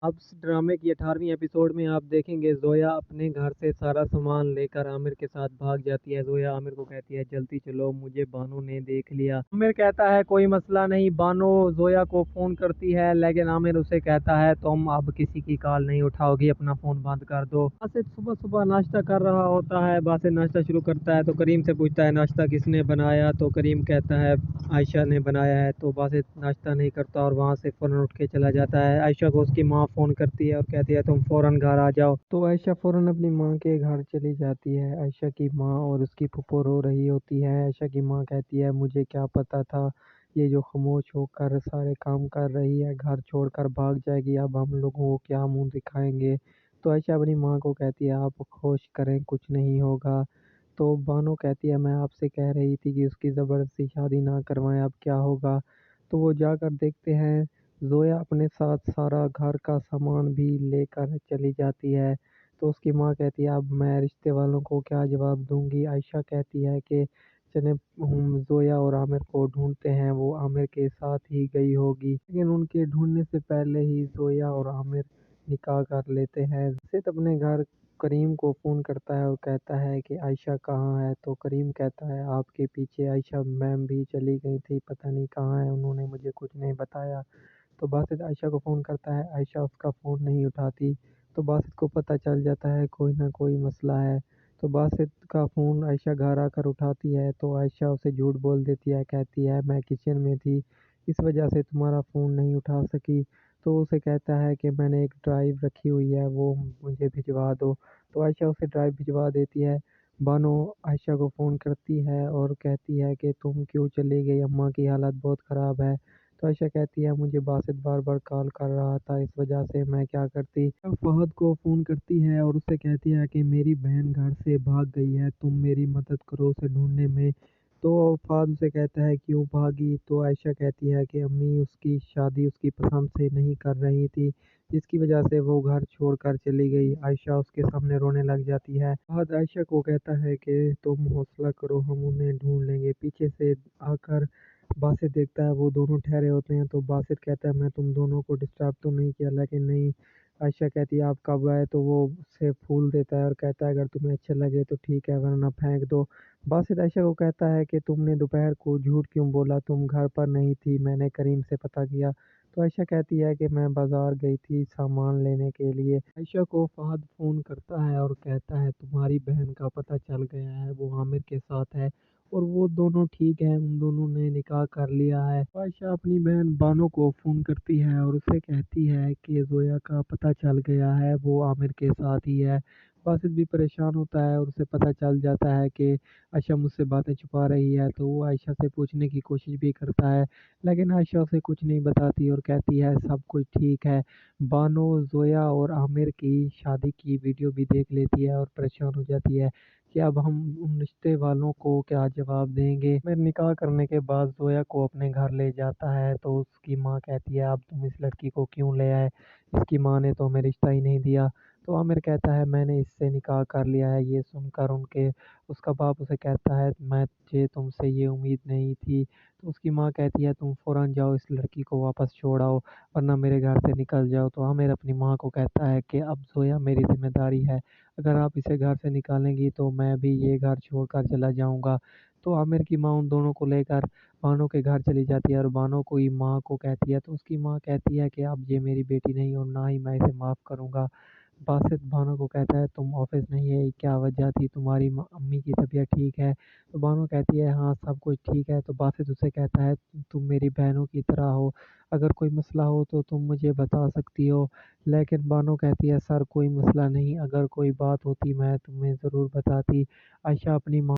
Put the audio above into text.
अब इस ड्रामे की 18वीं एपिसोड में आप देखेंगे जोया अपने घर से सारा सामान लेकर आमिर के साथ भाग जाती है। जोया आमिर को कहती है जल्दी चलो मुझे बानो ने देख लिया। आमिर कहता है कोई मसला नहीं। बानो जोया को फोन करती है लेकिन आमिर उसे कहता है तुम अब किसी की कॉल नहीं उठाओगी, अपना फोन बंद कर दो। बासित सुबह सुबह नाश्ता कर रहा होता है। बासित नाश्ता शुरू करता है तो करीम से पूछता है नाश्ता किसने बनाया, तो करीम कहता है आयशा ने बनाया है। तो बासित नाश्ता नहीं करता और वहाँ से फौरन उठ के चला जाता है। आयशा को उसकी माँ फ़ोन करती है और कहती है तुम फौरन घर आ जाओ। तो आयशा फौरन अपनी माँ के घर चली जाती है। आयशा की माँ और उसकी फूफो रो रही होती है। आयशा की माँ कहती है मुझे क्या पता था ये जो खामोश होकर सारे काम कर रही है घर छोड़कर भाग जाएगी, अब हम लोगों को क्या मुंह दिखाएंगे। तो आयशा अपनी माँ को कहती है आप खुश करें कुछ नहीं होगा। तो बानो कहती है मैं आपसे कह रही थी कि उसकी ज़बरदस्ती शादी ना करवाएं, अब क्या होगा। तो वो जाकर देखते हैं जोया अपने साथ सारा घर का सामान भी लेकर चली जाती है। तो उसकी माँ कहती है अब मैं रिश्ते वालों को क्या जवाब दूंगी। आयशा कहती है कि चले हम जोया और आमिर को ढूंढते हैं, वो आमिर के साथ ही गई होगी। लेकिन उनके ढूंढने से पहले ही जोया और आमिर निकाह कर लेते हैं। सिर्फ अपने घर करीम को फ़ोन करता है और कहता है कि आयशा कहाँ है। तो करीम कहता है आपके पीछे आयशा मैम भी चली गई थी, पता नहीं कहाँ है, उन्होंने मुझे कुछ नहीं बताया। तो बासित आयशा को फ़ोन करता है, आयशा उसका फ़ोन नहीं उठाती। तो बासित को पता चल जाता है कोई ना कोई मसला है। तो बासित का फ़ोन आयशा घर आकर उठाती है तो आयशा उसे झूठ बोल देती है, कहती है मैं किचन में थी इस वजह से तुम्हारा फ़ोन नहीं उठा सकी। तो उसे कहता है कि मैंने एक ड्राइव रखी हुई है वो मुझे भिजवा दो। तो आयशा उसे ड्राइव भिजवा देती है। बानो आयशा को फ़ोन करती है और कहती है कि तुम क्यों चली गई, अम्मा की हालत बहुत ख़राब है। तो आयशा कहती है मुझे बासित बार बार कॉल कर रहा था इस वजह से मैं क्या करती। तब फहद को फ़ोन करती है और उससे कहती है कि मेरी बहन घर से भाग गई है, तुम मेरी मदद करो उसे ढूंढने में। तो फहद उसे कहता है क्यों भागी। तो आयशा कहती है कि अम्मी उसकी शादी उसकी पसंद से नहीं कर रही थी जिसकी वजह से वो घर छोड़कर चली गई। आयशा उसके सामने रोने लग जाती है। फहद आयशा को कहता है कि तुम हौसला करो हम उन्हें ढूंढ लेंगे। पीछे से आकर बासित देखता है वो दोनों ठहरे होते हैं। तो बासित कहता है मैं तुम दोनों को डिस्टर्ब तो नहीं किया, लेकिन नहीं। आयशा कहती है आप कब आए। तो वो उसे फूल देता है और कहता है अगर तुम्हें अच्छे लगे तो ठीक है वरना फेंक दो। बासित आयशा को कहता है कि तुमने दोपहर को झूठ क्यों बोला, तुम घर पर नहीं थी, मैंने करीम से पता किया। तो आयशा कहती है कि मैं बाजार गई थी सामान लेने के लिए। आयशा को फहद फ़ोन करता है और कहता है तुम्हारी बहन का पता चल गया है, वो आमिर के साथ है और वो दोनों ठीक हैं, उन दोनों ने निकाह कर लिया है। आयशा अपनी बहन बानो को फ़ोन करती है और उसे कहती है कि जोया का पता चल गया है, वो आमिर के साथ ही है। बासित भी परेशान होता है और उसे पता चल जाता है कि आयशा मुझसे बातें छुपा रही है। तो वो आयशा से पूछने की कोशिश भी करता है लेकिन आयशा उसे कुछ नहीं बताती और कहती है सब कुछ ठीक है। बानो जोया और आमिर की शादी की वीडियो भी देख लेती है और परेशान हो जाती है कि अब हम उन रिश्ते वालों को क्या जवाब देंगे। मैं निकाह करने के बाद जोया को अपने घर ले जाता है तो उसकी माँ कहती है अब तुम इस लड़की को क्यों ले आए, इसकी माँ ने तो हमें रिश्ता ही नहीं दिया। तो आमिर कहता है मैंने इससे निकाह कर लिया है। ये सुनकर उनके उसका बाप उसे कहता है मुझे तुमसे ये उम्मीद नहीं थी। तो उसकी माँ कहती है तुम फौरन जाओ इस लड़की को वापस छोड़ आओ वरना मेरे घर से निकल जाओ। तो आमिर अपनी माँ को कहता है कि अब जोया मेरी जिम्मेदारी है, अगर आप इसे घर से निकालेंगी तो मैं भी ये घर छोड़कर चला जाऊंगा। तो आमिर की माँ उन दोनों को लेकर बानो के घर चली जाती है और बानो को ही माँ को कहती है। तो उसकी माँ कहती है कि अब ये मेरी बेटी नहीं और ना ही मैं इसे माफ़ करूंगा। बासित बानो को कहता है तुम ऑफिस नहीं है, क्या वजह थी, तुम्हारी अम्मी की तबीयत ठीक है। तो बानो कहती है हाँ सब कुछ ठीक है। तो बासित उसे कहता है तुम मेरी बहनों की तरह हो, अगर कोई मसला हो तो तुम मुझे बता सकती हो। लेकिन बानो कहती है सर कोई मसला नहीं, अगर कोई बात होती मैं तुम्हें ज़रूर बताती। आयशा अपनी माँ